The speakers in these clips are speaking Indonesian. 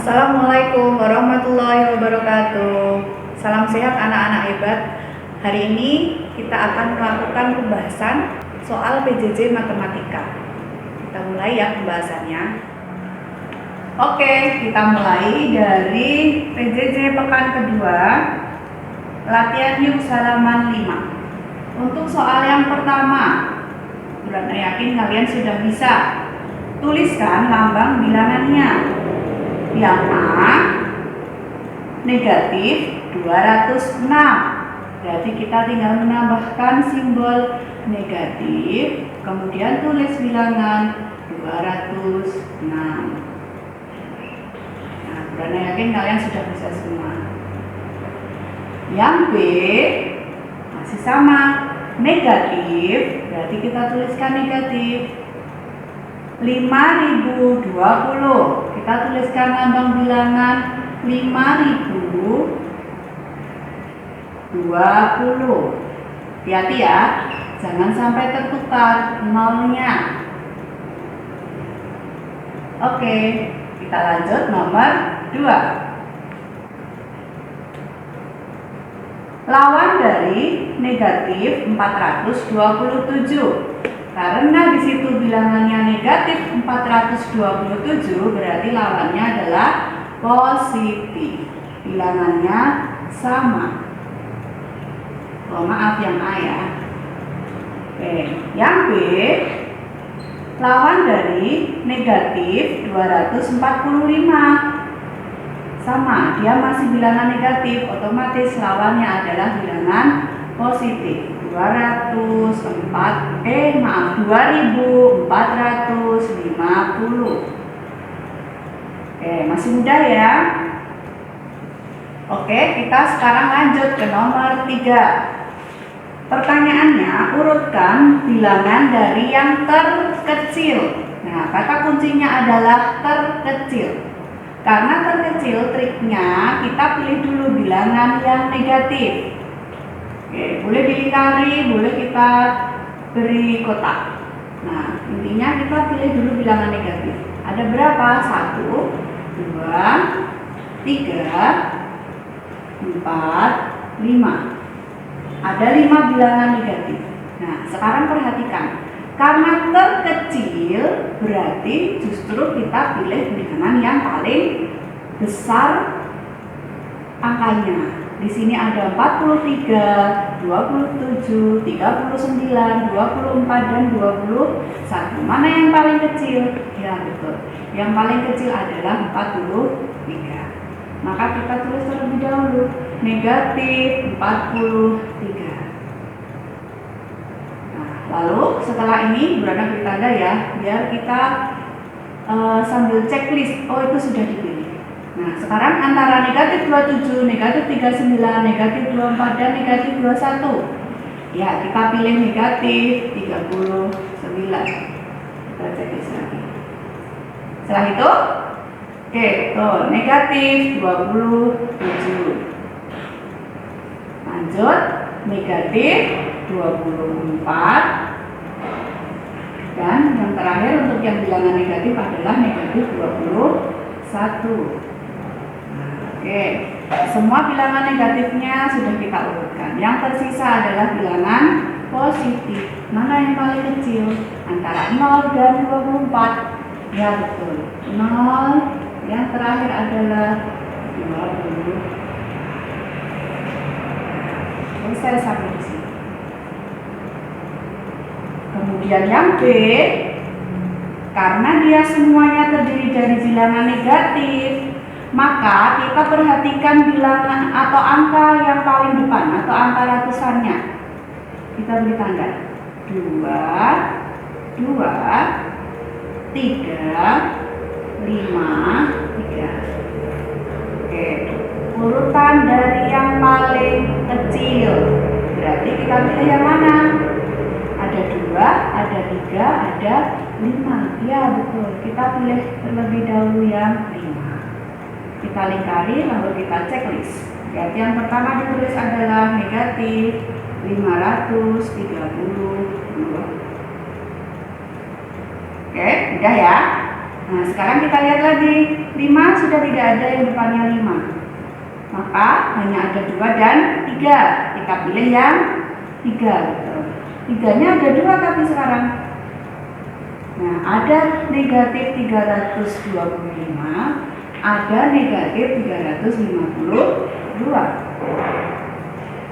Assalamualaikum warahmatullahi wabarakatuh. Salam sehat anak-anak hebat. Hari ini kita akan melakukan pembahasan soal PJJ Matematika. Kita mulai ya pembahasannya. Oke, kita mulai dari PJJ pekan kedua, latihan yuk halaman 5. Untuk soal yang pertama, Bulan yakin kalian sudah bisa. Tuliskan lambang bilangannya. Yang A negatif 206. Berarti kita tinggal menambahkan simbol negatif, kemudian tulis bilangan 206. Nah, Bulan yakin kalian sudah bisa semua. Yang B masih sama, negatif, berarti kita tuliskan negatif 5020. Kita tuliskan lambang bilangan 5020. Hati-hati ya, jangan sampai tertukar nolnya. Oke, kita lanjut nomor 2. Lawan dari negatif 427. Karena di situ bilangannya negatif 427, berarti lawannya adalah positif. Bilangannya sama. Oh, maaf yang A ya. Oke, yang B, lawan dari negatif 245. Sama, dia masih bilangan negatif, otomatis lawannya adalah bilangan positif. 2450. Oke, masih mudah ya. Oke, kita sekarang lanjut ke nomor 3. Pertanyaannya, urutkan bilangan dari yang terkecil. Nah, kata kuncinya adalah terkecil. Karena terkecil, triknya kita pilih dulu bilangan yang negatif. Oke, boleh dilingkari, boleh kita beri kotak. Nah, intinya kita pilih dulu bilangan negatif. Ada berapa? 1, 2, 3, 4, 5. Ada 5 bilangan negatif. Nah, sekarang perhatikan. Karena terkecil, berarti justru kita pilih bilangan yang paling besar angkanya. Di sini ada 43, 27, 39, 24, dan 21. Mana yang paling kecil? Ya, betul. Yang paling kecil adalah 43. Maka kita tulis terlebih dahulu negatif 43. Nah, lalu setelah ini berada beri tanda ya, biar kita sambil checklist. Oh, itu sudah dipilih. Nah, sekarang antara negatif 27, negatif 39, negatif 24, dan negatif 21. Ya, kita pilih negatif 39. Kita cek lagi. Setelah itu, oke, tuh, negatif 27. Lanjut, negatif 24. Dan yang terakhir untuk yang bilangan negatif adalah negatif 21. Oke, semua bilangan negatifnya sudah kita urutkan. Yang tersisa adalah bilangan positif. Mana yang paling kecil? Antara 0 dan 24. Ya, betul. 0. Yang terakhir adalah 20. Selesai sampai di sini. Kemudian yang B, karena dia semuanya terdiri dari bilangan negatif, maka kita perhatikan bilangan atau angka yang paling depan atau angka ratusannya. Kita beri tanda 2, 3, 5, 3. Oke, urutan dari yang paling kecil. Berarti kita pilih yang mana? Ada 2, ada 3, ada 5. Ya, betul. Kita pilih terlebih dahulu yang 5. Kita lingkari lalu kita checklist. Berarti yang pertama ditulis adalah negatif 532. Oke, udah ya. Nah, sekarang kita lihat lagi. 5 sudah tidak ada yang depannya 5. Maka hanya ada 2 dan 3. Kita pilih yang 3. 3-nya ada 2 tapi sekarang. Nah, ada negatif 325, ada negatif 352.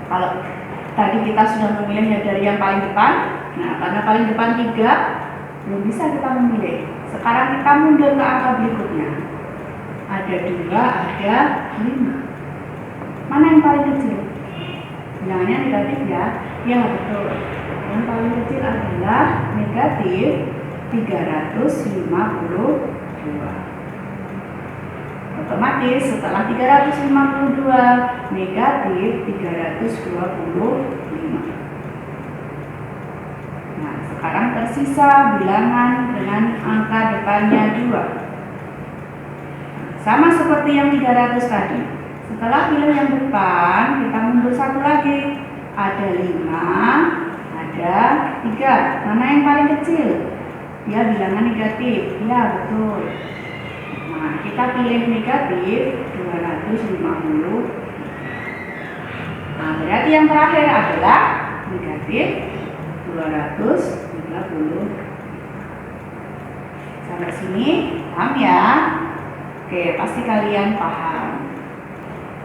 Kalau tadi kita sudah memilih dari yang paling depan, nah karena paling depan 3, belum bisa kita memilih. Sekarang kita mundur ke angka berikutnya. Ada 2, ada 5. Mana yang paling kecil? Bilangannya negatif ya? Ya betul. Yang paling kecil adalah negatif 352. Otomatis setelah 352 negatif 325. Nah, sekarang tersisa bilangan dengan angka depannya 2. Sama seperti yang 300 tadi. Setelah pilih yang depan, kita mundur 1 lagi. Ada 5, ada 3. Mana yang paling kecil? Ya, bilangan negatif. Ya, betul. Nah, kita pilih negatif 250. Nah, berarti yang terakhir adalah negatif 230. Sampai sini paham ya? Oke, pasti kalian paham.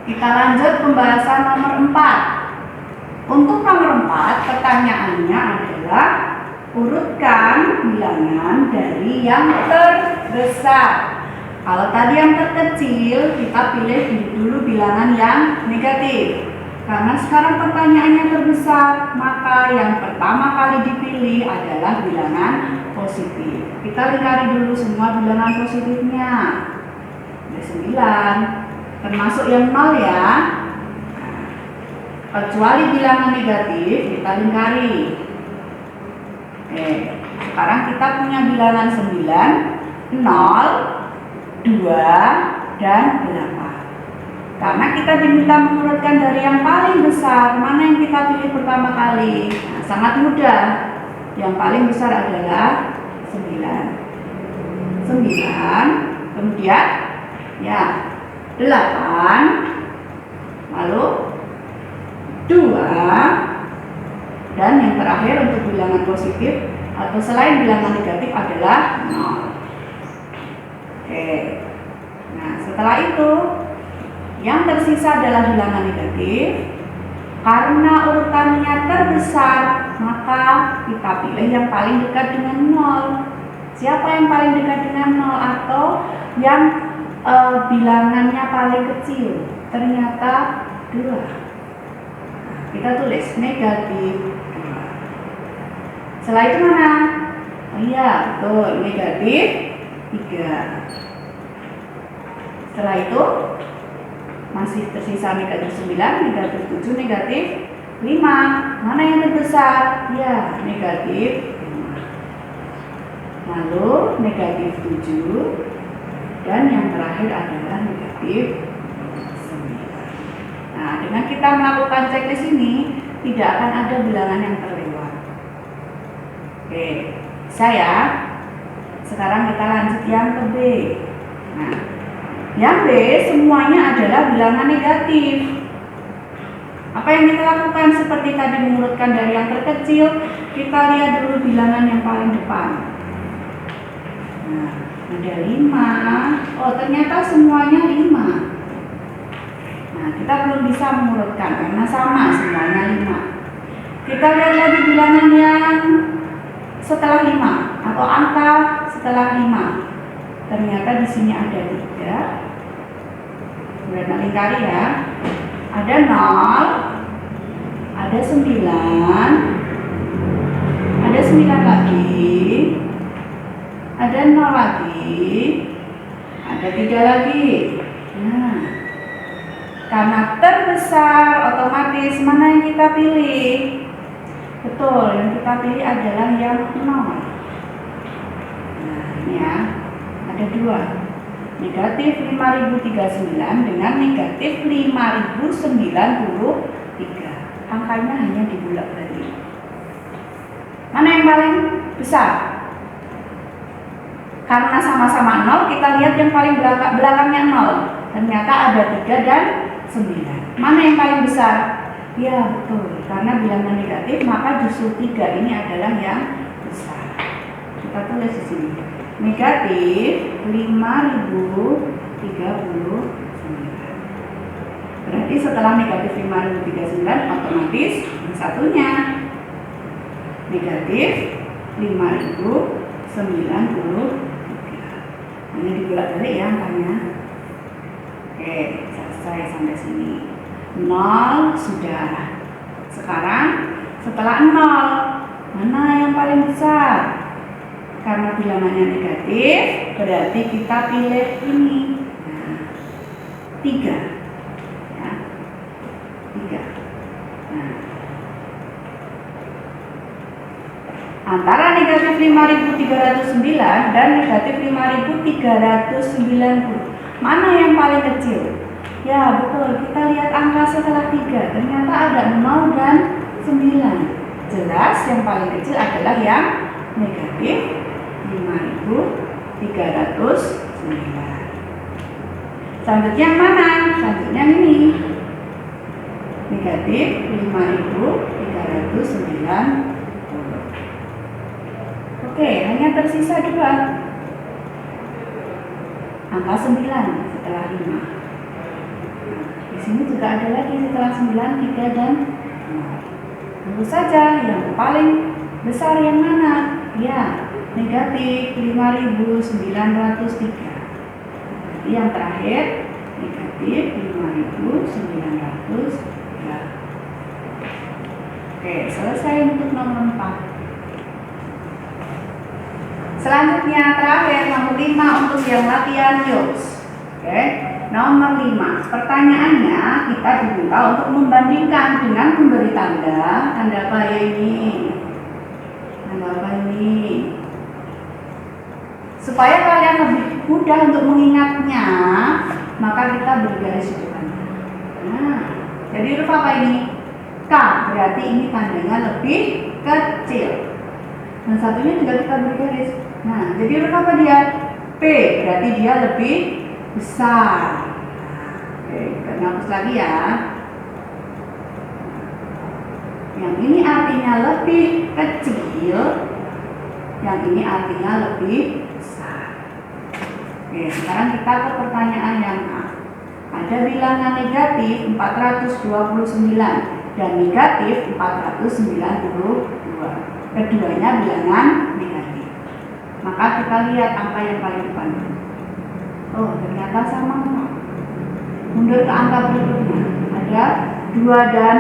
Kita lanjut pembahasan nomor 4. Untuk nomor 4, pertanyaannya adalah urutkan bilangan dari yang terbesar. Kalau tadi yang terkecil, kita pilih dulu bilangan yang negatif. Karena sekarang pertanyaannya terbesar, maka yang pertama kali dipilih adalah bilangan positif. Kita lingkari dulu semua bilangan positifnya. Ada 9, termasuk yang 0 ya. Kecuali bilangan negatif, kita lingkari. Sekarang kita punya bilangan 9, 0, 2, dan 8. Karena kita diminta mengurutkan dari yang paling besar, mana yang kita pilih pertama kali? Nah, sangat mudah. Yang paling besar adalah 9. 9, kemudian ya 8, lalu 2, dan yang terakhir untuk bilangan positif atau selain bilangan negatif adalah 0. Oke. Nah, setelah itu yang tersisa adalah bilangan negatif. Karena urutannya terbesar, maka kita pilih yang paling dekat dengan 0. Siapa yang paling dekat dengan 0 atau yang bilangannya paling kecil? Ternyata 2. Kita tulis negatif 2. Setelah itu mana? Oh iya, betul, negatif 3. Setelah itu masih tersisa negatif 9, negatif 7, negatif 5. Mana yang terbesar? Ya, negatif 5. Lalu negatif 7, dan yang terakhir adalah negatif 9. Nah, dengan kita melakukan checklist ini, tidak akan ada bilangan yang terlewat. Oke, saya sekarang kita lanjut yang ke B. Nah, yang B semuanya adalah bilangan negatif. Apa yang kita lakukan seperti tadi mengurutkan dari yang terkecil, kita lihat dulu bilangan yang paling depan. Nah, ada 5. Oh, ternyata semuanya 5. Nah, kita belum bisa mengurutkan karena sama semuanya 5. Kita lihat lagi bilangan yang setelah 5 atau angka setelah 5. Ternyata di sini ada 3. Kemudian lingkari ya. Ada 0, ada 9, ada 9 lagi, ada 0 lagi, ada 3 lagi. Nah, karena terbesar, otomatis mana yang kita pilih? Betul, yang kita pilih adalah yang 0. Nah, ini ya, ada 2. Negatif 5039 dengan negatif 5093. Angkanya hanya dibulak-balik. Mana yang paling besar? Karena sama-sama 0, kita lihat yang paling belakangnya 0. Ternyata ada 3 dan 9. Mana yang paling besar? Ya, betul. Karena bilangan negatif, maka justru 3 ini adalah yang besar. Kita tulis di sini. Negatif 5.039. Berarti setelah negatif 5.039 otomatis yang satunya negatif 5.093. Ini dibolak-balik ya angkanya. Oke, selesai sampai sini. 0 sudah. Sekarang setelah 0, mana yang paling besar? Karena bilangannya negatif, berarti kita pilih ini. Nah, 3. Ya. 3. Nah. Antara negatif 5.309 dan negatif 5.390. Mana yang paling kecil? Ya, betul. Kita lihat angka setelah 3. Ternyata ada 0 dan 9. Jelas yang paling kecil adalah yang negatif 5.309. Selanjutnya yang mana? Selanjutnya ini. Negatif 5.390. Oke, hanya tersisa 2. Angka 9 setelah 5. Di sini juga ada lagi setelah 9, 3 dan 0. Tentu saja yang paling besar yang mana? Ya, negatif 5.903. Jadi yang terakhir negatif 5.903. Oke, selesai untuk nomor 4. Selanjutnya terakhir nomor 5 untuk yang latihan YOS. Oke, nomor 5. Pertanyaannya kita diminta untuk membandingkan dengan memberi tanda apa ya ini? Tanda apa ini? Supaya kalian lebih mudah untuk mengingatnya, maka kita beri garis depannya. Nah, jadi huruf apa ini? K, berarti ini tandanya lebih kecil. Dan satunya juga kita beri garis. Nah, jadi huruf apa dia? P, berarti dia lebih besar. Oke, kita hapus lagi ya. Yang ini artinya lebih kecil, yang ini artinya lebih besar. Oke, sekarang kita ke pertanyaan yang A. Ada bilangan negatif 429 dan negatif 492. Keduanya bilangan negatif. Maka kita lihat angka yang paling depan. Oh, ternyata sama. Mundur ke angka berikutnya. Ada 2 dan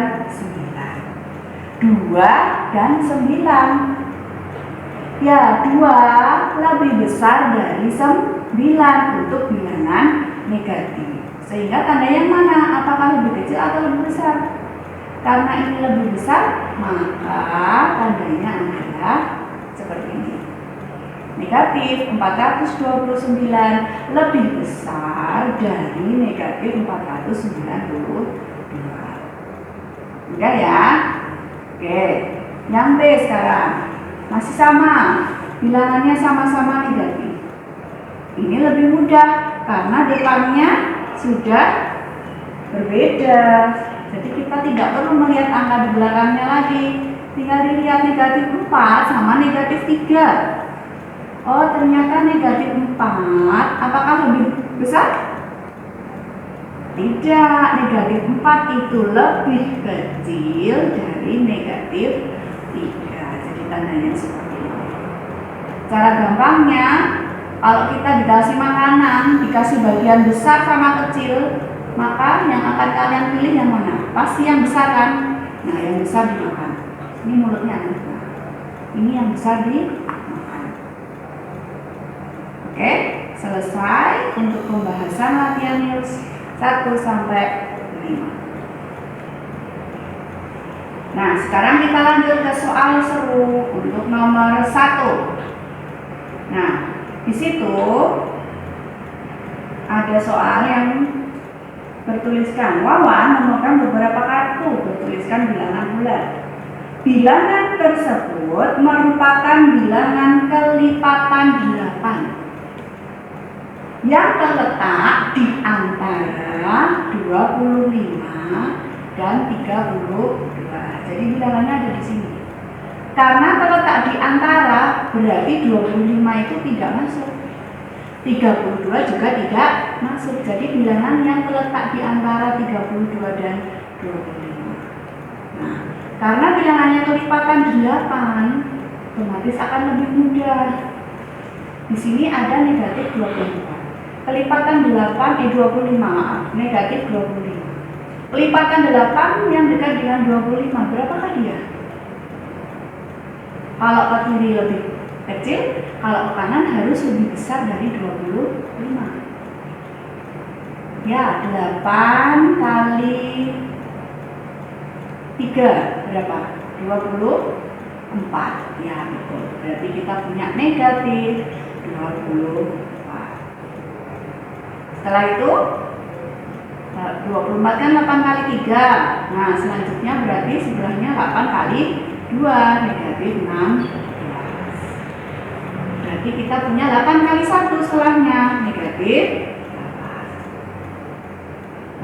9. 2 dan 9. Ya, 2 lebih besar dari 9 untuk bilangan negatif. Sehingga tanda yang mana? Apakah lebih kecil atau lebih besar? Karena ini lebih besar, maka tandanya adalah seperti ini. Negatif 429 lebih besar dari negatif 492. Udah ya? Oke, yang B sekarang. Masih sama, bilangannya sama-sama negatif. Ini lebih mudah karena depannya sudah berbeda. Jadi kita tidak perlu melihat angka di belakangnya lagi. Tinggal dilihat negatif 4 sama negatif 3. Oh, ternyata negatif 4. Apakah lebih besar? Tidak, negatif 4 itu lebih kecil dari negatif 3. Jadi tandanya seperti ini. Cara gampangnya, kalau kita dikasih makanan, dikasih bagian besar sama kecil, maka yang akan kalian pilih yang mana? Pasti yang besar kan? Nah, yang besar dimakan. Ini mulutnya nah, ini yang besar dimakan. Oke, selesai untuk pembahasan latihan YOS 1 sampai 5. Nah, sekarang kita lanjut ke soal seru untuk nomor 1. Nah, di situ ada soal yang bertuliskan Wawan menemukan beberapa kartu bertuliskan bilangan bulat. Bilangan tersebut merupakan bilangan kelipatan 8. yang terletak di antara 25 dan 32. Jadi bilangannya ada di sini. Karena terletak di antara, berarti 25 itu tidak masuk. 32 juga tidak masuk. Jadi bilangan yang terletak di antara 32 dan 25. Nah, karena bilangannya kelipatan 8, otomatis akan lebih mudah. Di sini ada negatif 24. Kelipatan 25, maaf, negatif 25. Kelipatan 8 yang dekat dengan 25, berapakah dia? Kalau ke kiri lebih kecil, kalau ke kanan harus lebih besar dari 25. Ya, 8 kali 3 berapa? 24. Ya, betul. Berarti kita punya negatif 24. Setelah itu 24 kan 8 kali 3. Nah, selanjutnya berarti sebelahnya 8 kali 2, negatif 16. Berarti kita punya 8 kali 1 setelahnya, negatif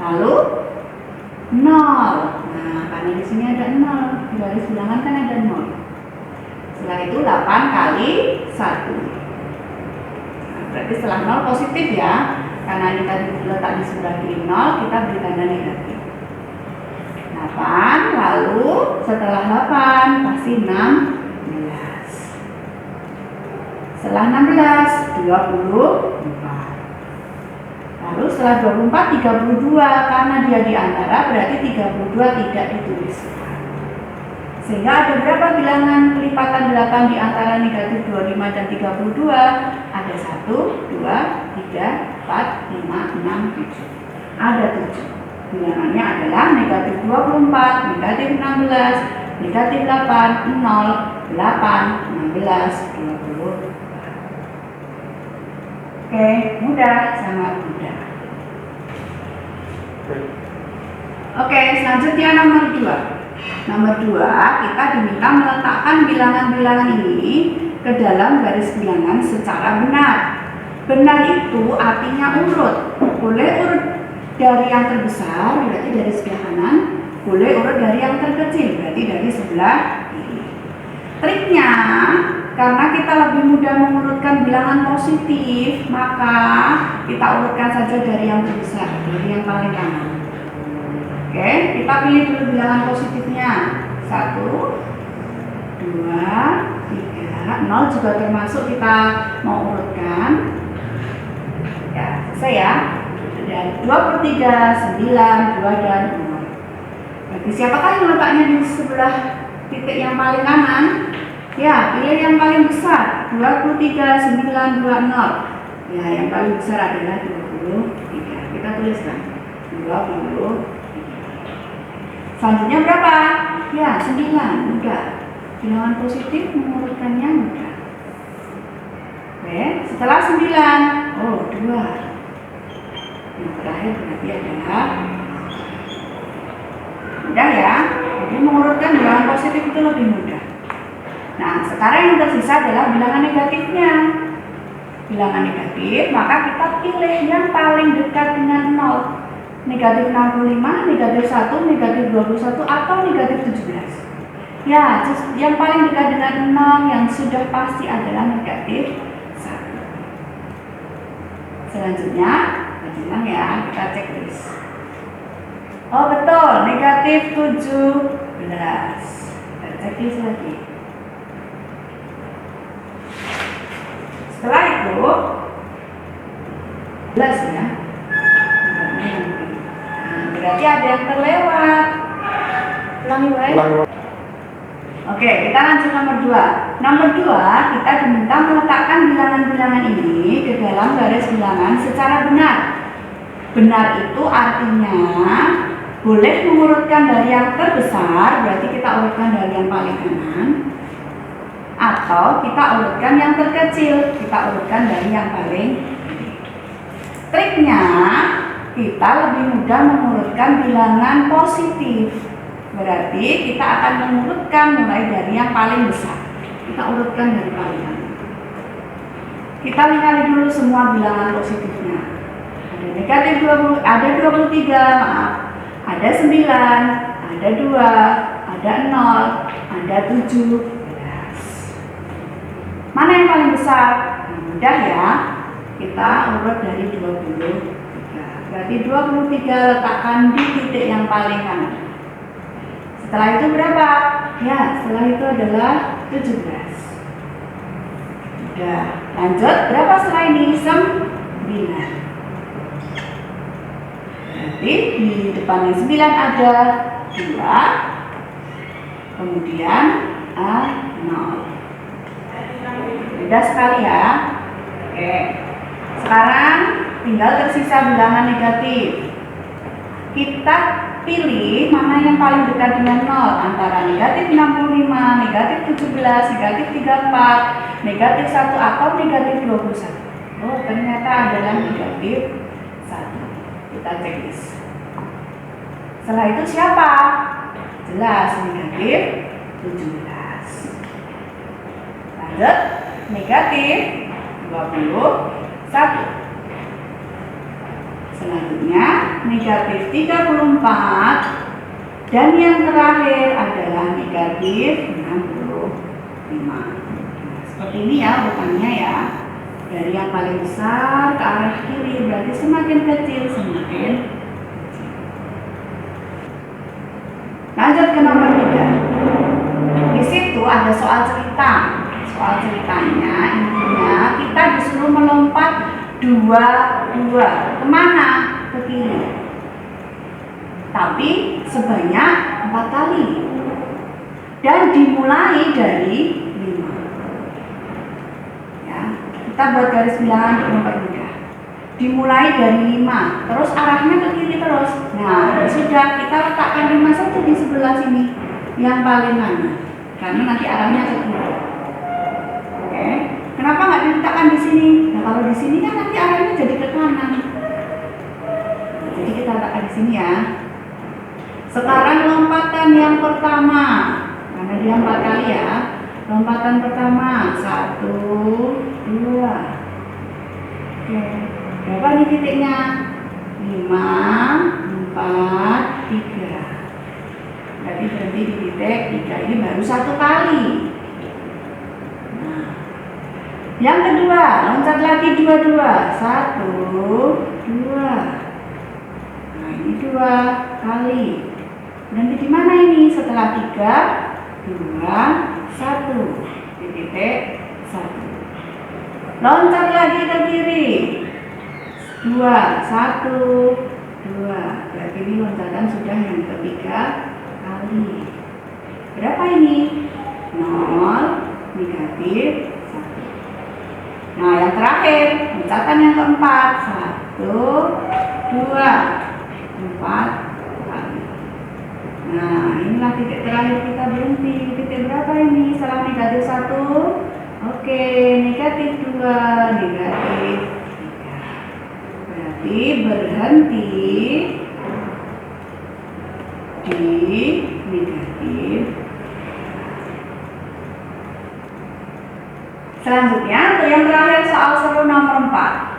8. Lalu 0. Nah, karena di sini ada 0, di garis bilangan kan ada 0. Setelah itu 8 kali 1. Nah, berarti setelah 0 positif ya. Karena ini tadi letak di sebelah kiri 0, kita beri tanda negatif. 8, lalu setelah 8 pasti 16. Setelah 16, 24. Lalu setelah 24, 32. Karena dia di antara, berarti 32 tidak ditulis. Sehingga ada berapa bilangan kelipatan 8 di antara negatif 25 dan 32? Ada 1, 2, 3, 4, 5, 6, 7. Ada 7. Bilangannya adalah negatif 24, negatif 16, negatif 8, 0, 8, 16, 24. Oke, mudah, sangat mudah. Oke, selanjutnya nomor 2. Nomor 2, kita diminta meletakkan bilangan-bilangan ini ke dalam garis bilangan secara benar. Benar itu artinya urut. Boleh urut dari yang terbesar, berarti dari sebelah kanan. Boleh urut dari yang terkecil, berarti dari sebelah kiri. Triknya, karena kita lebih mudah mengurutkan bilangan positif, maka kita urutkan saja dari yang terbesar, dari yang paling kanan. Oke, kita pilih dulu bilangan positifnya. 1, 2, 3, 0 juga termasuk kita mau urutkan. Ya, selesai ya. Dan 23, 9, 2, dan 0. Berarti siapakah yang letaknya di sebelah titik yang paling kanan? Ya, pilih yang paling besar. 23, 9, 2, 0. Ya, yang paling besar adalah 23. Kita tuliskan 23. Selanjutnya berapa? Ya, 9. Mudah. Bilangan positif mengurutkannya mudah. Oke, setelah 9, oh 2. Yang terakhir berarti adalah mudah ya. Jadi mengurutkan bilangan positif itu lebih mudah. Nah, sekarang yang tersisa adalah bilangan negatifnya. Bilangan negatif, maka kita pilih yang paling dekat dengan 0. Negatif 65, negatif 1, negatif 21, atau negatif 17. Ya, yang paling dekat dengan 0 yang sudah pasti adalah negatif 1. Selanjutnya, bilang ya, kita cek list. Oh betul, negatif 17. Kita cek list lagi. Setelah itu, 11 ya. Berarti ada yang terlewat. Ulangi, Oke, kita lanjut nomor 2. Nomor 2, kita diminta meletakkan bilangan-bilangan ini ke dalam garis bilangan secara benar. Benar itu artinya boleh mengurutkan dari yang terbesar, berarti kita urutkan dari yang paling kanan. Atau kita urutkan yang terkecil, kita urutkan dari yang paling kiri. Triknya, kita lebih mudah mengurutkan bilangan positif. Berarti kita akan mengurutkan mulai dari yang paling besar. Kita urutkan dari paling kanan. Kita kali dulu semua bilangan positifnya. Ada negatif 20, ada 23, maaf. Ada 9, ada 2, ada 0, ada 17. Mana yang paling besar? Nah, mudah ya. Kita urut dari 23. Berarti 23 letakkan di titik yang paling kanan. Setelah itu berapa? Ya, setelah itu adalah 17. Udah, lanjut. Berapa setelah ini? 9. Berarti di depannya 9 ada 2. Kemudian A0. Mudah sekali ya. Oke. Sekarang tinggal tersisa bilangan negatif. Kita pilih mana yang paling dekat dengan 0 antara negatif 65, negatif 17, negatif 34, negatif 1 atau negatif 21. Oh, ternyata adalah negatif 1. Kita cek list. Setelah itu siapa? Jelas negatif 17. Lanjut, negatif 21. Selanjutnya negatif 34 dan yang terakhir adalah negatif 65. Seperti ini ya urutannya ya. Dari yang paling besar ke arah kiri, berarti semakin kecil semakin kecil. Lanjut ke nomor 3. Di situ ada soal cerita. Soal ceritanya intinya kita disuruh melompat 2 kemana? Ke kiri. Tapi sebanyak 4 kali. Dan dimulai dari 5. Ya, kita buat garis bilangan untuk mempermudah. Dimulai dari 5, terus arahnya ke kiri terus. Nah, sudah kita letakkan 5 saja di sebelah sini, yang paling kanan, karena nanti arahnya ke kiri. Oke. Kenapa nggak diletakkan di sini? Nah, kalau di sini kan nanti arahnya jadi ke kanan. Jadi kita letakkan di sini ya. Sekarang lompatan yang pertama, karena dia 4 kali ya. Lompatan pertama 1, 2. Oke. Berapa nih titiknya? 5, 4, 3. Berarti berhenti di titik 3. Ini baru 1 kali. Yang kedua, loncat lagi 2. 1, 2. Nah, ini 2 kali. Berhenti di mana ini? Setelah 3, 2, 1. Di titik 1. Loncat lagi ke kiri. 2, 1, 2. Berarti ini loncatan sudah yang ketiga kali. Berapa ini? 0, negatif. Nah, yang terakhir, loncatan yang keempat. 1, 2, 4 kali. Nah, inilah titik terakhir kita berhenti. Titik berapa ini setelah negatif 1? Oke, negatif 2, negatif 3. Berarti berhenti di negatif. Selanjutnya, untuk yang terakhir soal seru nomor 4.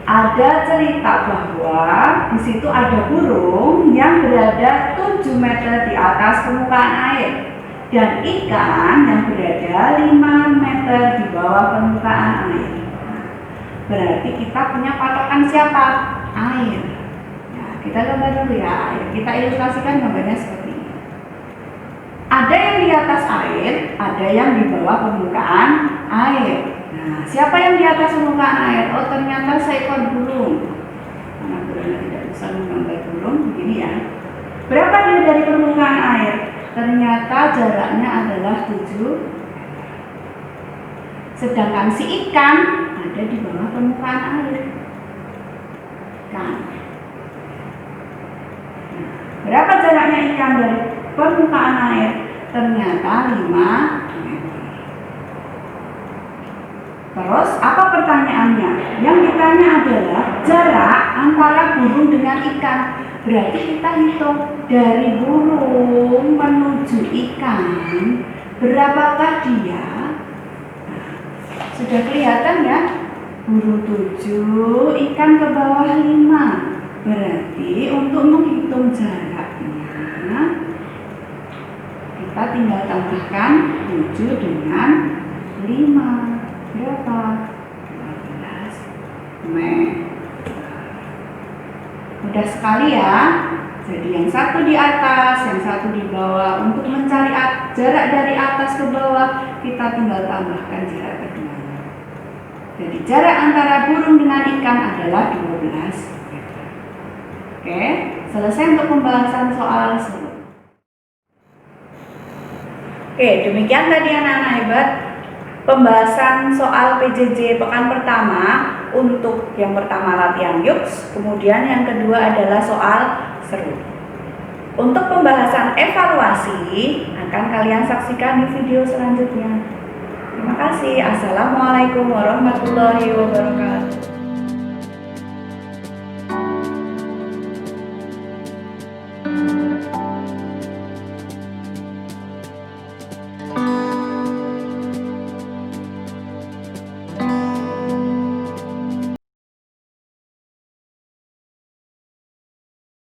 Ada cerita bahwa di situ ada burung yang berada 7 meter di atas permukaan air dan ikan yang berada 5 meter di bawah permukaan air. Berarti kita punya patokan siapa? Air. Nah, kita gambar dulu ya. Kita ilustrasikan gambarnya seperti ini. Ada yang di atas air, ada yang di bawah permukaan air. Nah, siapa yang di atas permukaan air? Oh, ternyata seekor burung. Karena burungnya tidak bisa menggambar burung, begini ya. Berapa dia dari permukaan air? Ternyata jaraknya adalah 7. Sedangkan si ikan ada di bawah permukaan air. Kan? Nah, berapa jaraknya ikan dari permukaan air? Ternyata 5 meter. Terus apa pertanyaannya? Yang ditanya adalah jarak antara burung dengan ikan. Berarti kita hitung dari burung menuju ikan, berapakah dia? Nah, sudah kelihatan ya? burung 7, ikan ke bawah 5. Berarti untuk menghitung jaraknya, kita tinggal tambahkan 7 dengan 5. Berapa? 12 meter. Mudah sekali ya. Jadi yang satu di atas, yang satu di bawah. Untuk mencari jarak dari atas ke bawah, kita tinggal tambahkan jarak keduanya. Jadi jarak antara burung dengan ikan adalah 12 meter. Oke, selesai untuk pembahasan soal seru. Oke, demikian tadi anak-anak hebat pembahasan soal PJJ pekan pertama. Untuk yang pertama latihan yuks, kemudian yang kedua adalah soal seru. Untuk pembahasan evaluasi akan kalian saksikan di video selanjutnya. Terima kasih. Assalamualaikum warahmatullahi wabarakatuh.